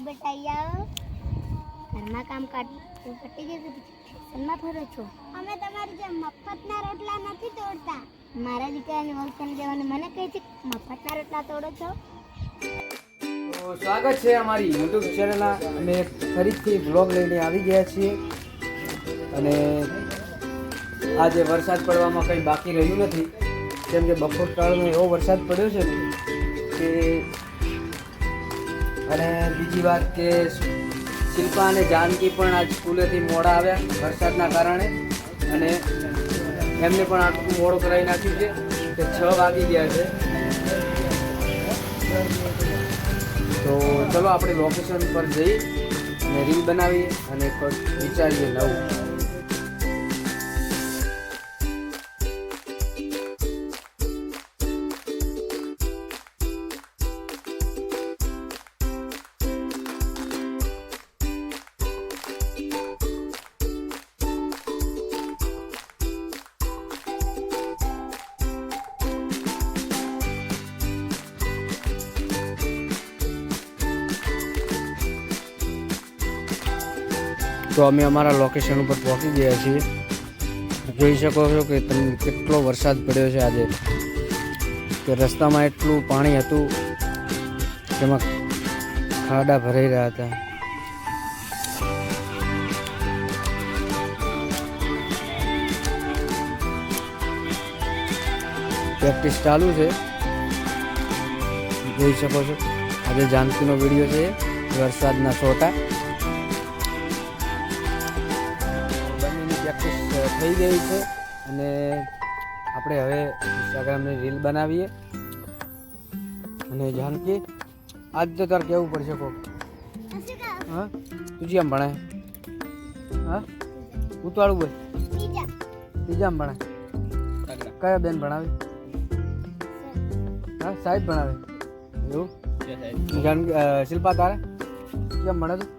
બેટા અહીંયા ઘરમાં કામ પટી ગયું ટ્યુશનમાં ફરો છો? અમે તમારી જેમ મફતના રોટલા નથી તોડતા. મારા દીકરાને વળતણ દેવાનું મને કહે છે મફતના રોટલા તોડો છો? તો સ્વાગત છે અમારી યુટ્યુબ ચેનલના. અમે ફરીથી બ્લોગ લઈને આવી ગયા છીએ અને આજે વરસાદ પડવામાં કંઈ બાકી રહ્યું નથી, કેમ કે બપોર કાળનો એવો વરસાદ પડ્યો છે ને કે. અને બીજી વાત કે શિલ્પા અને જાનકી પણ આજ સ્કૂલેથી મોડા આવ્યા વરસાદના કારણે, અને એમને પણ આટલું મોડું કરાવી નાખ્યું છે કે 6 વાગી ગયા છે. તો ચલો આપણે લોકેશન પર જઈ અને રીલ બનાવીએ અને વિચારીએ નવું. તો અમે અમારા લોકેશન ઉપર પહોંચી ગયા છીએ. જોઈ શકો છો કે તમને કેટલો વરસાદ પડ્યો છે આજે, કે રસ્તામાં એટલું પાણી હતું જેમાં ખાડા ભરાઈ રહ્યા હતા. પ્રેક્ટિસ ચાલુ છે, જોઈ શકો છો. આજે જાનકીનો વિડીયો છે, વરસાદના છોટા. પ્રેક્ટિસ થઈ ગઈ છે અને આપણે હવે ઇન્સ્ટાગ્રામની રીલ બનાવીએ. અને જાનકી આજ તો તાર કેવું પડશે કોક? હા, તું જેમ ભણે? હા, ઉતાળું બોલ. ત્રીજામાં ભણે? કયા બેન ભણાવે? હા, સાહેબ ભણાવે એવું? શિલ્પા તારે કેમ ભણે તું?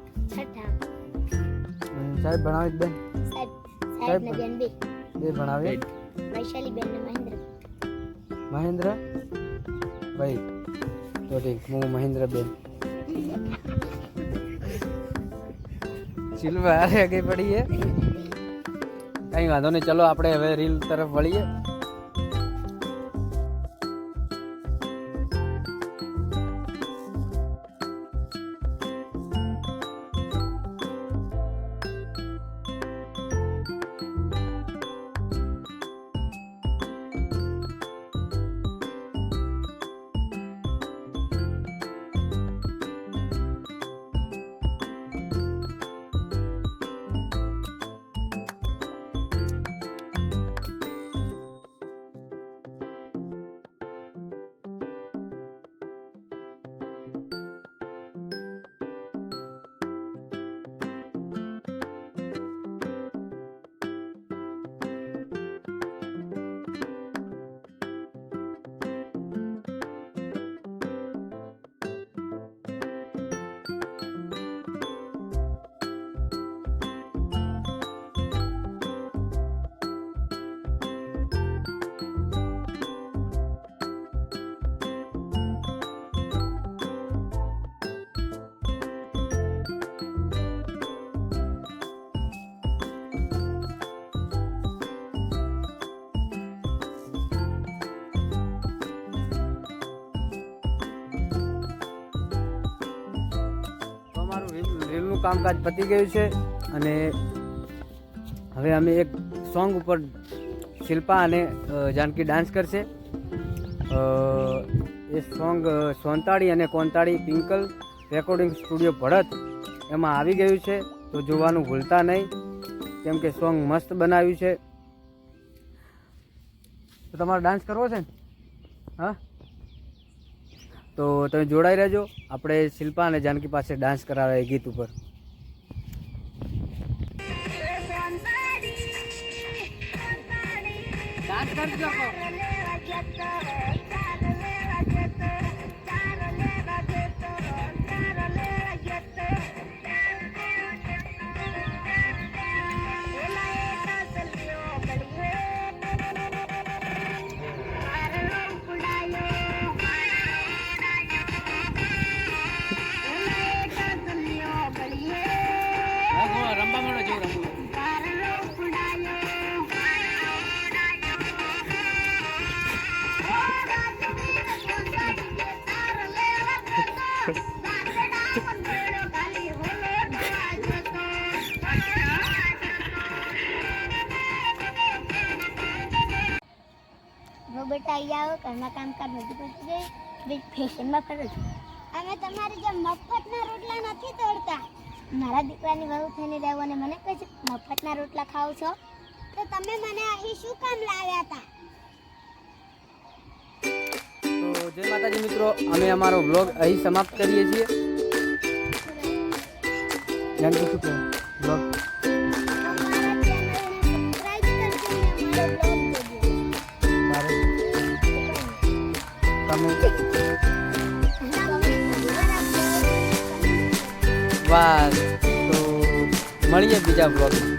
સાહેબ ભણાવે બેન? સાહેબ ને બેન બે ભણાવે. વૈશાલી બેન ને મહેન્દ્ર ભાઈ. તો ઠીક, હું મહેન્દ્ર બેન. શિલ્પા આગે પડી છે, કઈ વાંધો નહીં. ચલો આપણે હવે રીલ તરફ વળીએ. રીલનું કામકાજ પતી ગયું છે અને હવે અમે એક સોંગ ઉપર શિલ્પા અને જાનકી ડાન્સ કરશે. એ સોંગ સોનતાળી અને કોંતાળી પિંકલ રેકોર્ડિંગ સ્ટુડિયો ભડત એમાં આવી ગયું છે, તો જોવાનું ભૂલતા નહીં, કેમ કે સોંગ મસ્ત બનાવ્યું છે. તો તમારે ડાન્સ કરવો છે ને? હા, તો તમે જોડાઈ રહેજો. આપણે શિલ્પા અને જાનકી પાસે ડાન્સ કરાવે ગીત ઉપર. ડાન્સ કરજો. જો બેટા અહીંયા આવો, ઘરના કામકાજ બધું પતી જાય, બીજ ફેશનમાં ફરો છો. અમે તમારી જેમ મફતના રોટલા નથી તોડતા. મારા દીકરાની વહુ થઈને રહેવું અને મને કહે છે મફતના રોટલા ખાવ છો? તો તમે મને અહીં શું કામ લાવ્યા હતા? તો જય માતાજી મિત્રો, અમે અમારો બ્લોગ અહીં સમાપ્ત કરીએ છીએ. જાણકી શું કહો બ્લોગ? અમારા ચેનલને સબસ્ક્રાઇબ કરજો અને અમારો બ્લોગ જોજો. તમે બસ તો મળીએ બીજા બ્લોગમાં.